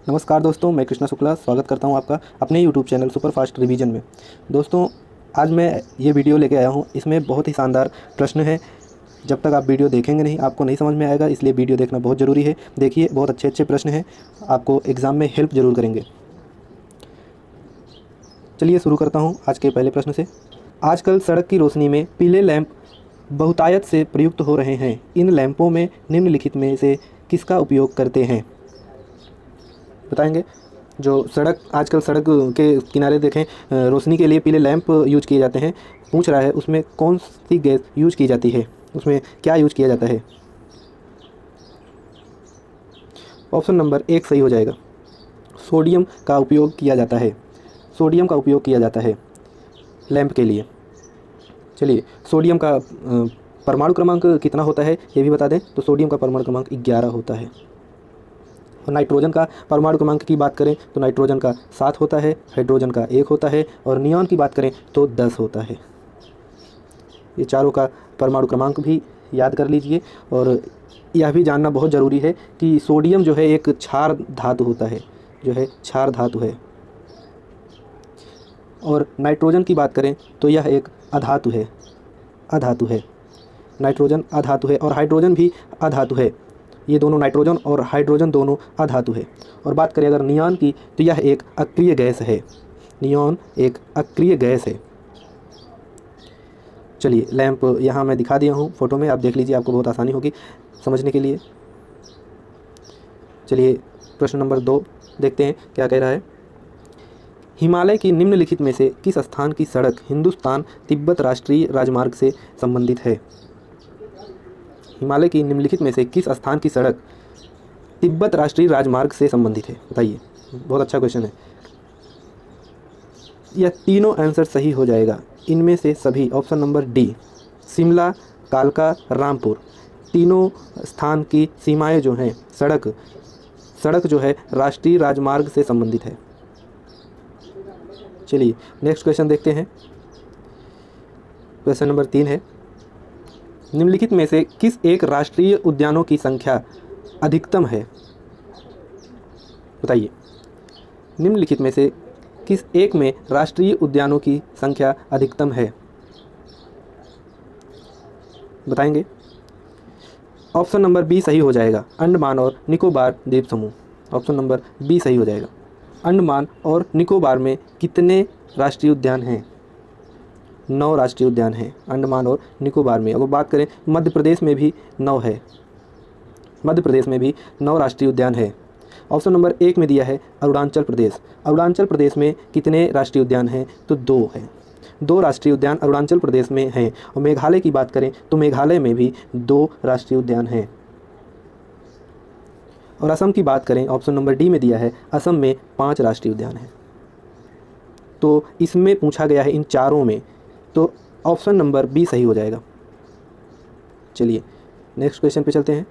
नमस्कार दोस्तों, मैं कृष्णा शुक्ला स्वागत करता हूं आपका अपने YouTube channel super fast revision में। दोस्तों, आज मैं ये वीडियो लेके आया हूं। इसमें बहुत ही शानदार प्रश्न है। जब तक आप वीडियो देखेंगे नहीं, आपको नहीं समझ में आएगा, इसलिए वीडियो देखना बहुत ज़रूरी है। देखिए, बहुत अच्छे अच्छे प्रश्न हैं, आपको एग्ज़ाम में हेल्प ज़रूर करेंगे। चलिए शुरू करता हूँ आज के पहले प्रश्न से। आजकल सड़क की रोशनी में पीले लैंप बहुतायत से प्रयुक्त हो रहे हैं। इन लैंपों में निम्नलिखित में से किसका उपयोग करते हैं? बताएंगे। जो आजकल सड़क के किनारे देखें, रोशनी के लिए पीले लैंप यूज किए जाते हैं। पूछ रहा है उसमें कौन सी गैस यूज की जाती है, उसमें क्या यूज किया जाता है? ऑप्शन नंबर 1 सही हो जाएगा। सोडियम का उपयोग किया जाता है। सोडियम का उपयोग किया जाता है लैंप के लिए। चलिए, सोडियम का परमाणु क्रमांक कितना होता है ये भी बता दें। तो सोडियम का परमाणु क्रमांक 11 होता है। और नाइट्रोजन का परमाणु क्रमांक की बात करें तो नाइट्रोजन का 7 होता है, हाइड्रोजन का 1 होता है, और नियॉन की बात करें तो 10 होता है। ये चारों का परमाणु क्रमांक भी याद कर लीजिए। और यह भी जानना बहुत ज़रूरी है कि सोडियम जो है एक क्षार धातु होता है, जो है क्षार धातु है। और नाइट्रोजन की बात करें तो यह एक अधातु है, अधातु है। नाइट्रोजन अधातु है और हाइड्रोजन भी अधातु है। ये दोनों, नाइट्रोजन और हाइड्रोजन दोनों अधातु है। और बात करें अगर नियॉन की तो यह एक अक्रिय गैस है। नियॉन एक अक्रिय गैस है। चलिए, लैंप यहाँ मैं दिखा दिया हूँ फ़ोटो में, आप देख लीजिए, आपको बहुत आसानी होगी समझने के लिए। चलिए, प्रश्न नंबर 2 देखते हैं क्या कह रहा है। हिमालय की निम्नलिखित में से किस स्थान की सड़क हिंदुस्तान तिब्बत राष्ट्रीय राजमार्ग से संबंधित है? हिमालय की निम्नलिखित में से किस स्थान की सड़क तिब्बत राष्ट्रीय राजमार्ग से संबंधित है? बताइए। बहुत अच्छा क्वेश्चन है। यह तीनों आंसर सही हो जाएगा, इनमें से सभी। ऑप्शन नंबर डी, शिमला, कालका, रामपुर, तीनों स्थान की सीमाएं जो हैं, सड़क जो है राष्ट्रीय राजमार्ग से संबंधित है। चलिए, नेक्स्ट क्वेश्चन देखते हैं। क्वेश्चन नंबर 3 है, निम्नलिखित में से किस एक राष्ट्रीय उद्यानों की संख्या अधिकतम है? बताइए। निम्नलिखित में से किस एक में राष्ट्रीय उद्यानों की संख्या अधिकतम है? बताएंगे। ऑप्शन नंबर बी सही हो जाएगा, अंडमान और निकोबार द्वीप समूह। ऑप्शन नंबर बी सही हो जाएगा। अंडमान और निकोबार में कितने राष्ट्रीय उद्यान हैं? 9 राष्ट्रीय उद्यान हैं अंडमान और निकोबार में। अगर बात करें मध्य प्रदेश में भी 9 है। मध्य प्रदेश में भी 9 राष्ट्रीय उद्यान है। ऑप्शन नंबर 1 में दिया है अरुणाचल प्रदेश। अरुणाचल प्रदेश में कितने राष्ट्रीय उद्यान हैं? तो 2 हैं। 2 राष्ट्रीय उद्यान अरुणाचल प्रदेश में हैं। और मेघालय की बात करें तो मेघालय में भी 2 राष्ट्रीय उद्यान हैं। और असम की बात करें, ऑप्शन नंबर डी में दिया है असम में 5 राष्ट्रीय उद्यान हैं। तो इसमें पूछा गया है इन चारों में, तो ऑप्शन नंबर बी सही हो जाएगा। चलिए, नेक्स्ट क्वेश्चन पे चलते हैं।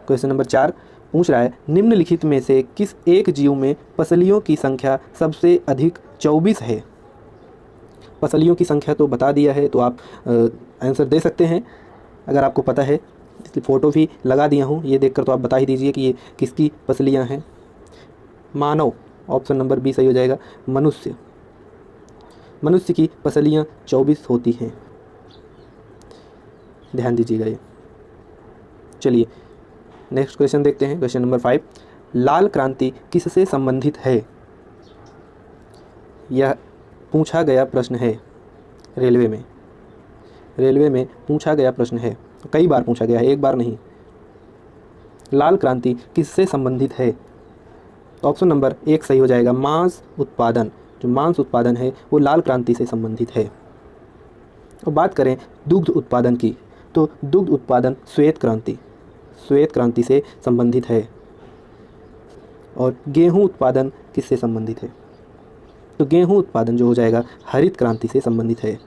क्वेश्चन नंबर 4 पूछ रहा है, निम्नलिखित में से किस एक जीव में पसलियों की संख्या सबसे अधिक 24 है? पसलियों की संख्या तो बता दिया है, तो आप आंसर दे सकते हैं अगर आपको पता है। इसलिए फ़ोटो भी लगा दिया हूँ, ये देखकर तो आप बता ही दीजिए कि ये किसकी पसलियाँ हैं। मानव, ऑप्शन नंबर बी सही हो जाएगा। मनुष्य की पसलियाँ 24 होती हैं, ध्यान दीजिएगा ये। चलिए, नेक्स्ट क्वेश्चन देखते हैं। क्वेश्चन नंबर 5, लाल क्रांति किससे संबंधित है? यह पूछा गया प्रश्न है रेलवे में पूछा गया प्रश्न है। कई बार पूछा गया है, एक बार नहीं। लाल क्रांति किससे संबंधित है? ऑप्शन नंबर 1 सही हो जाएगा। मांस उत्पादन, जो मांस उत्पादन है वो लाल क्रांति से संबंधित है। और बात करें दुग्ध उत्पादन की, तो दुग्ध उत्पादन श्वेत क्रांति से संबंधित है। और गेहूं उत्पादन किससे संबंधित है? तो गेहूं उत्पादन जो हो जाएगा हरित क्रांति से संबंधित है।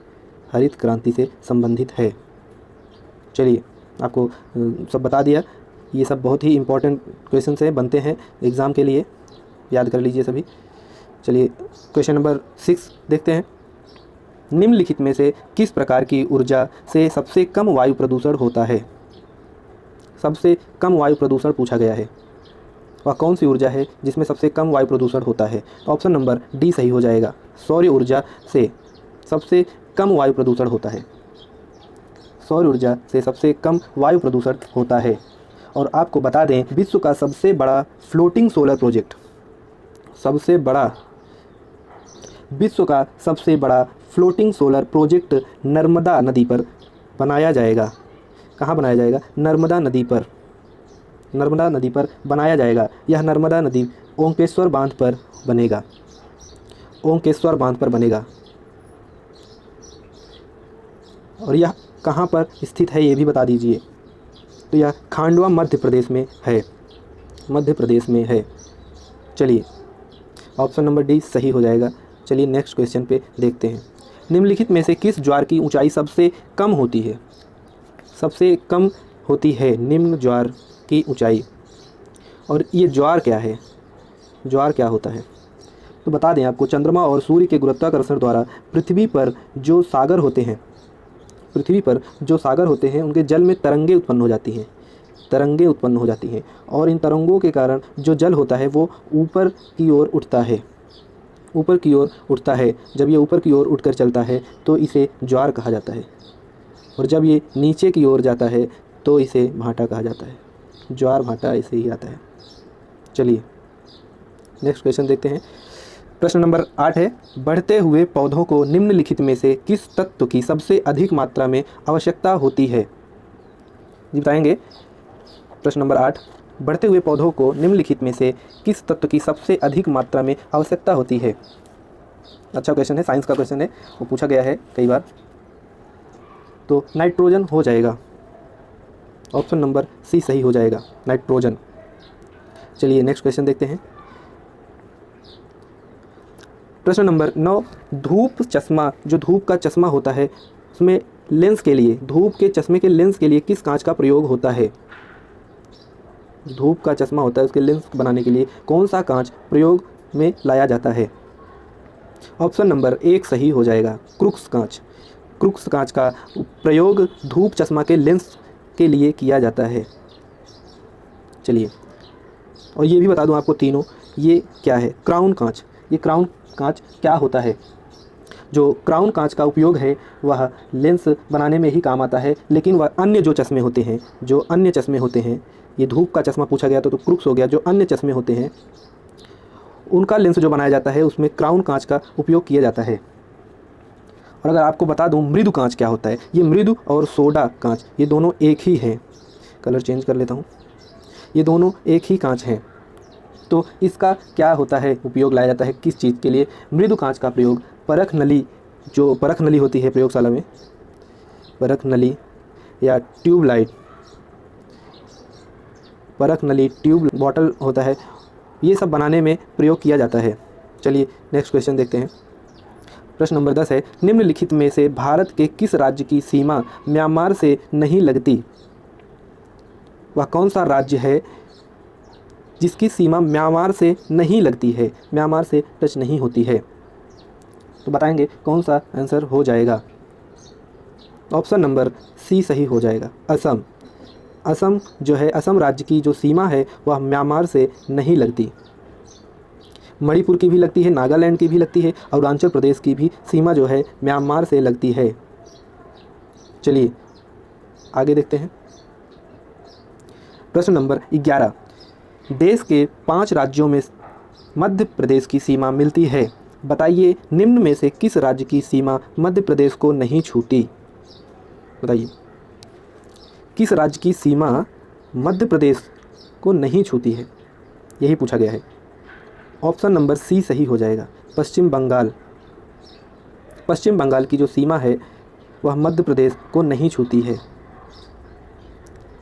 हरित क्रांति से संबंधित है। चलिए, आपको सब बता दिया। ये सब बहुत ही इम्पोर्टेंट क्वेश्चन से बनते हैं एग्ज़ाम के लिए, याद कर लीजिए सभी। चलिए, क्वेश्चन नंबर 6 देखते हैं। निम्नलिखित में से किस प्रकार की ऊर्जा से सबसे कम वायु प्रदूषण होता है? सबसे कम वायु प्रदूषण पूछा गया है। वह कौन सी ऊर्जा है जिसमें सबसे कम वायु प्रदूषण होता है? ऑप्शन नंबर डी सही हो जाएगा। सौर ऊर्जा से सबसे कम वायु प्रदूषण होता है। सौर ऊर्जा से सबसे कम वायु प्रदूषण होता है। और आपको बता दें, विश्व का सबसे बड़ा फ्लोटिंग सोलर प्रोजेक्ट, विश्व का सबसे बड़ा फ्लोटिंग सोलर प्रोजेक्ट नर्मदा नदी पर बनाया जाएगा। कहाँ बनाया जाएगा? नर्मदा नदी पर बनाया जाएगा। यह नर्मदा नदी ओंकेश्वर बांध पर बनेगा। और यह कहाँ पर स्थित है ये भी बता दीजिए। तो यह खांडवा मध्य प्रदेश में है। चलिए, ऑप्शन नंबर डी सही हो जाएगा। चलिए नेक्स्ट क्वेश्चन पे देखते हैं। निम्नलिखित में से किस ज्वार की ऊंचाई सबसे कम होती है? निम्न ज्वार की ऊंचाई। और ये ज्वार क्या है? ज्वार क्या होता है? तो बता दें आपको, चंद्रमा और सूर्य के गुरुत्वाकर्षण द्वारा पृथ्वी पर जो सागर होते हैं उनके जल में तरंगे उत्पन्न हो जाती हैं। और इन तरंगों के कारण जो जल होता है वो ऊपर की ओर उठता है। जब ये ऊपर की ओर उठकर चलता है तो इसे ज्वार कहा जाता है। और जब ये नीचे की ओर जाता है तो इसे भाटा कहा जाता है। ज्वार भाटा ऐसे ही आता है। चलिए नेक्स्ट क्वेश्चन देखते हैं। प्रश्न नंबर 8 है, बढ़ते हुए पौधों को निम्नलिखित में से किस तत्व की सबसे अधिक मात्रा में आवश्यकता होती है? जी बताएंगे। प्रश्न नंबर 8, बढ़ते हुए पौधों को निम्नलिखित में से किस तत्व की सबसे अधिक मात्रा में आवश्यकता होती है? अच्छा क्वेश्चन है, साइंस का क्वेश्चन है, वो पूछा गया है कई बार। तो नाइट्रोजन हो जाएगा। ऑप्शन नंबर सी सही हो जाएगा, नाइट्रोजन। चलिए नेक्स्ट क्वेश्चन देखते हैं। प्रश्न नंबर 9, धूप चश्मा, जो धूप का चश्मा होता है उसमें लेंस के लिए, धूप के चश्मे के लेंस के लिए किस कांच का प्रयोग होता है? धूप का चश्मा होता है, उसके लेंस बनाने के लिए कौन सा कांच प्रयोग में लाया जाता है? ऑप्शन नंबर 1 सही हो जाएगा, क्रुक्स कांच। क्रुक्स कांच का प्रयोग धूप चश्मा के लेंस के लिए किया जाता है। चलिए, और ये भी बता दूं आपको तीनों, ये क्या है? क्राउन कांच। ये क्राउन कांच क्या होता है? जो क्राउन कांच का उपयोग है वह लेंस बनाने में ही काम आता है, लेकिन वह अन्य जो चश्मे होते हैं, ये धूप का चश्मा पूछा गया तो क्रुक्स हो गया। जो अन्य चश्मे होते हैं उनका लेंस जो बनाया जाता है उसमें क्राउन कांच का उपयोग किया जाता है। और अगर आपको बता दूं मृदु कांच क्या होता है, ये मृदु और सोडा कांच ये दोनों एक ही हैं। कलर चेंज कर लेता हूँ, ये दोनों एक ही कांच हैं। तो इसका क्या होता है, उपयोग लाया जाता है किस चीज़ के लिए? मृदु कांच का प्रयोग परख नली, जो परख नली होती है प्रयोगशाला में, परख नली या ट्यूबलाइट, परख नली, ट्यूब बॉटल होता है, ये सब बनाने में प्रयोग किया जाता है। चलिए नेक्स्ट क्वेश्चन देखते हैं। प्रश्न नंबर 10 है, निम्नलिखित में से भारत के किस राज्य की सीमा म्यांमार से नहीं लगती? वह कौन सा राज्य है जिसकी सीमा म्यांमार से नहीं लगती है, म्यांमार से टच नहीं होती है? तो बताएंगे कौन सा आंसर हो जाएगा। ऑप्शन नंबर सी सही हो जाएगा, असम। असम जो है, असम राज्य की जो सीमा है वह म्यांमार से नहीं लगती। मणिपुर की भी लगती है, नागालैंड की भी लगती है, अरुणाचल प्रदेश की भी सीमा जो है म्यांमार से लगती है। चलिए आगे देखते हैं। प्रश्न नंबर 11, देश के 5 राज्यों में मध्य प्रदेश की सीमा मिलती है। बताइए निम्न में से किस राज्य की सीमा मध्य प्रदेश को नहीं छूती? बताइए किस राज्य की सीमा मध्य प्रदेश को नहीं छूती है, यही पूछा गया है। ऑप्शन नंबर सी सही हो जाएगा, पश्चिम बंगाल। पश्चिम बंगाल की जो सीमा है वह मध्य प्रदेश को नहीं छूती है।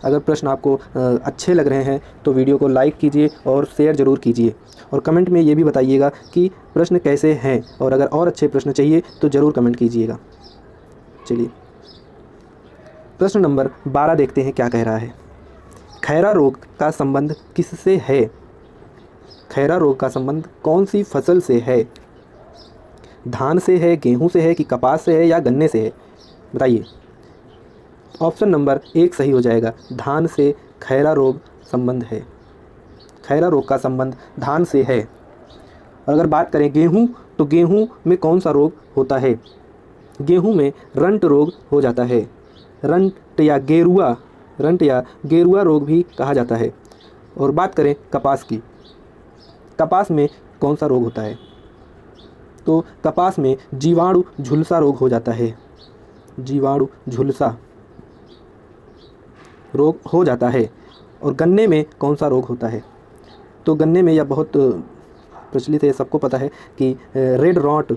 अगर प्रश्न आपको अच्छे लग रहे हैं तो वीडियो को लाइक कीजिए और शेयर ज़रूर कीजिए, और कमेंट में ये भी बताइएगा कि प्रश्न कैसे हैं, और अगर और अच्छे प्रश्न चाहिए तो ज़रूर कमेंट कीजिएगा। चलिए प्रश्न नंबर 12 देखते हैं क्या कह रहा है। खैरा रोग का संबंध किससे है? खैरा रोग का संबंध कौन सी फसल से है? धान से है, गेहूं से है, कि कपास से है या गन्ने से है? बताइए। ऑप्शन नंबर 1 सही हो जाएगा, धान से खैरा रोग संबंध है। खैरा रोग का संबंध धान से है। और अगर बात करें गेहूँ, तो गेहूँ में कौन सा रोग होता है? गेहूँ में रंट रोग हो जाता है। रंट या गेरुआ रोग भी कहा जाता है। और बात करें कपास की, कपास में कौन सा रोग होता है? तो कपास में जीवाणु झुलसा रोग हो जाता है। जीवाणु झुलसा रोग हो जाता है। और गन्ने में कौन सा रोग होता है? तो गन्ने में यह बहुत प्रचलित है, सबको पता है कि रेड रॉट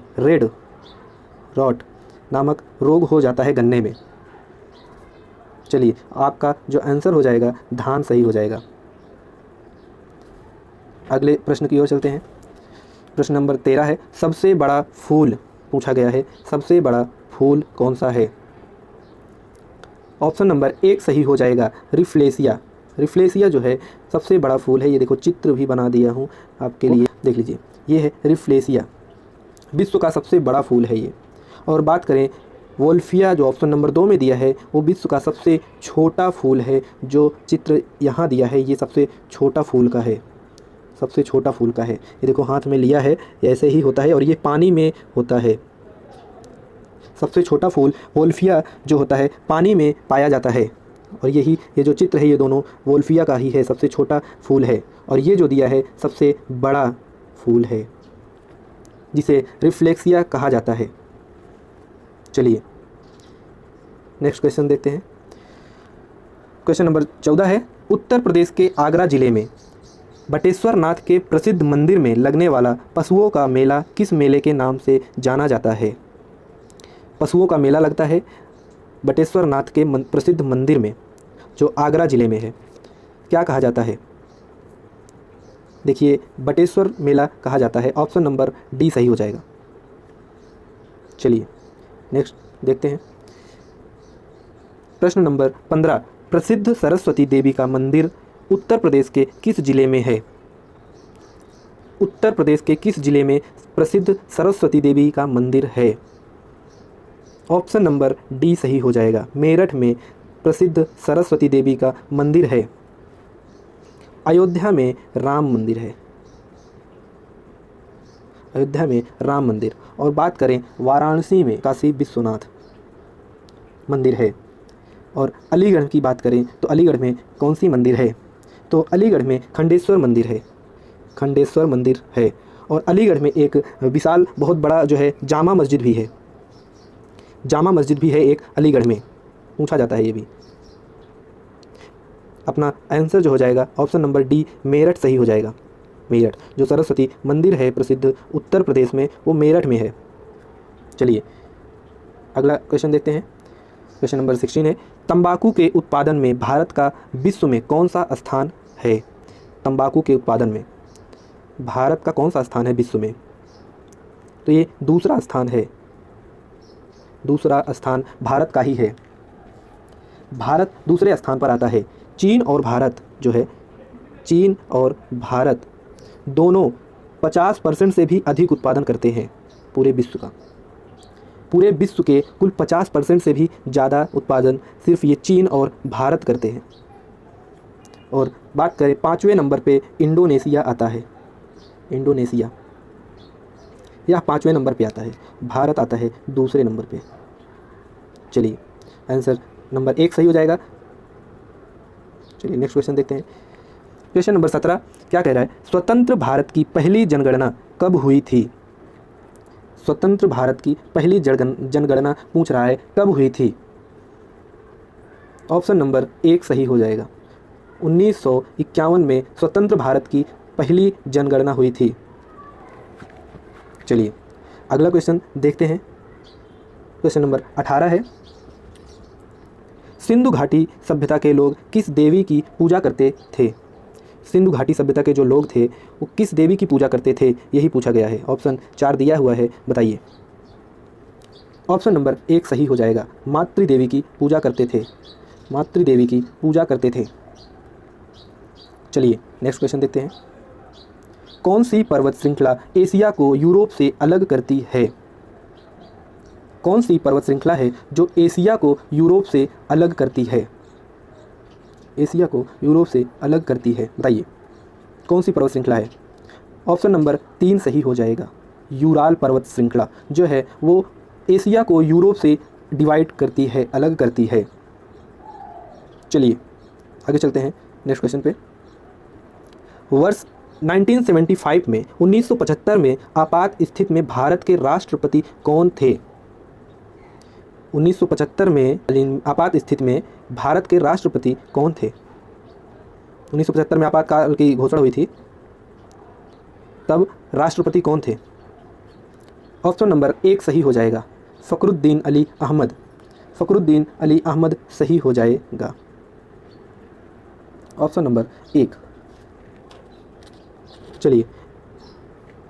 नामक रोग हो जाता है गन्ने में। चलिए, आपका जो आंसर हो जाएगा धान सही हो जाएगा। अगले प्रश्न की ओर चलते हैं। प्रश्न नंबर 13 है, सबसे बड़ा फूल पूछा गया है, सबसे बड़ा फूल कौन सा है? ऑप्शन नंबर 1 सही हो जाएगा, रिफ्लेसिया। रिफ्लेसिया जो है सबसे बड़ा फूल है। ये देखो, चित्र भी बना दिया हूँ आपके लिए, देख लीजिए, ये है रिफ्लेसिया, विश्व का सबसे बड़ा फूल है ये। और बात करें वोल्फिया, जो ऑप्शन नंबर 2 में दिया है, वो विश्व का सबसे छोटा फूल है। जो चित्र यहाँ दिया है ये सबसे छोटा फूल का है, सबसे छोटा फूल का है। ये देखो, हाथ में लिया है, ऐसे ही होता है और ये पानी में होता है। सबसे छोटा फूल वोल्फिया जो होता है पानी में पाया जाता है। और ये जो चित्र है ये दोनों वोल्फिया का ही है, सबसे छोटा फूल है। और ये जो दिया है सबसे बड़ा फूल है, जिसे रिफ्लेक्सिया कहा जाता है। चलिए नेक्स्ट क्वेश्चन देखते हैं। क्वेश्चन नंबर 14 है, उत्तर प्रदेश के आगरा जिले में बटेश्वर नाथ के प्रसिद्ध मंदिर में लगने वाला पशुओं का मेला किस मेले के नाम से जाना जाता है? पशुओं का मेला लगता है बटेश्वर नाथ के प्रसिद्ध मंदिर में, जो आगरा जिले में है। क्या कहा जाता है? देखिए, बटेश्वर मेला कहा जाता है। ऑप्शन नंबर डी सही हो जाएगा। चलिए नेक्स्ट देखते हैं। प्रश्न नंबर 15, प्रसिद्ध सरस्वती देवी का मंदिर उत्तर प्रदेश के किस जिले में है? उत्तर प्रदेश के किस जिले में प्रसिद्ध सरस्वती देवी का मंदिर है? ऑप्शन नंबर डी सही हो जाएगा, मेरठ में प्रसिद्ध सरस्वती देवी का मंदिर है। अयोध्या में राम मंदिर है, अयोध्या में राम मंदिर। और बात करें वाराणसी में काशी विश्वनाथ मंदिर है। और अलीगढ़ की बात करें तो अलीगढ़ में कौन सी मंदिर है? तो अलीगढ़ में खंडेश्वर मंदिर है, खंडेश्वर मंदिर है। और अलीगढ़ में एक विशाल बहुत बड़ा जो है जामा मस्जिद भी है, जामा मस्जिद भी है एक अलीगढ़ में, पूछा जाता है ये भी। अपना आंसर जो हो जाएगा ऑप्शन नंबर डी, मेरठ सही हो जाएगा। मेरठ जो सरस्वती मंदिर है प्रसिद्ध उत्तर प्रदेश में, वो मेरठ में है। चलिए अगला क्वेश्चन देखते हैं। क्वेश्चन नंबर 16 है, तंबाकू के उत्पादन में भारत का विश्व में कौन सा स्थान है? तंबाकू के उत्पादन में भारत का कौन सा स्थान है विश्व में? तो ये दूसरा स्थान है, दूसरा स्थान भारत का ही है। भारत दूसरे स्थान पर आता है। चीन और भारत जो है, चीन और भारत दोनों 50% से भी अधिक उत्पादन करते हैं पूरे विश्व का। पूरे विश्व के कुल 50% से भी ज़्यादा उत्पादन सिर्फ ये चीन और भारत करते हैं। और बात करें 5वें नंबर पे इंडोनेशिया आता है। इंडोनेशिया यह 5वें नंबर पे आता है, भारत आता है दूसरे नंबर पे। चलिए आंसर नंबर 1 सही हो जाएगा। चलिए नेक्स्ट क्वेश्चन देखते हैं। क्वेश्चन नंबर 17 क्या कह रहा है? स्वतंत्र भारत की पहली जनगणना कब हुई थी? स्वतंत्र भारत की पहली जनगणना पूछ रहा है, कब हुई थी? ऑप्शन नंबर 1 सही हो जाएगा। 1951 में स्वतंत्र भारत की पहली जनगणना हुई थी। चलिए अगला क्वेश्चन देखते हैं। क्वेश्चन नंबर 18 है, सिंधु घाटी सभ्यता के लोग किस देवी की पूजा करते थे? सिंधु घाटी सभ्यता के जो लोग थे वो किस देवी की पूजा करते थे, यही पूछा गया है। ऑप्शन 4 दिया हुआ है, बताइए। ऑप्शन नंबर 1 सही हो जाएगा, मातृ देवी की पूजा करते थे, मातृ देवी की पूजा करते थे। चलिए नेक्स्ट क्वेश्चन देखते हैं। कौन सी पर्वत श्रृंखला एशिया को यूरोप से अलग करती है? कौन सी पर्वत श्रृंखला है जो एशिया को यूरोप से अलग करती है? एशिया को यूरोप से अलग करती है, बताइए कौन सी पर्वत श्रृंखला है? ऑप्शन नंबर 3 सही हो जाएगा। यूराल पर्वत श्रृंखला जो है वो एशिया को यूरोप से डिवाइड करती है, अलग करती है। चलिए आगे चलते हैं नेक्स्ट क्वेश्चन पे। वर्ष 1975 में 1975 में आपात स्थिति में भारत के राष्ट्रपति कौन थे? 1975 में आपात स्थिति में भारत के राष्ट्रपति कौन थे? 1975 में आपातकाल की घोषणा हुई थी, तब राष्ट्रपति कौन थे? ऑप्शन नंबर 1 सही हो जाएगा। फ़खरुद्दीन अली अहमद। फ़खरुद्दीन अली अहमद सही हो जाएगा। Option number 1। चलिए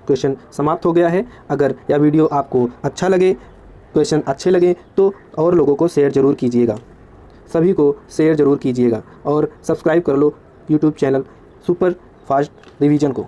क्वेश्चन समाप्त हो गया है। अगर यह वीडियो आपको अच्छा लगे, क्वेश्चन अच्छे लगे तो और लोगों को शेयर ज़रूर कीजिएगा, सभी को शेयर ज़रूर कीजिएगा और सब्सक्राइब कर लो YouTube channel super fast revision को।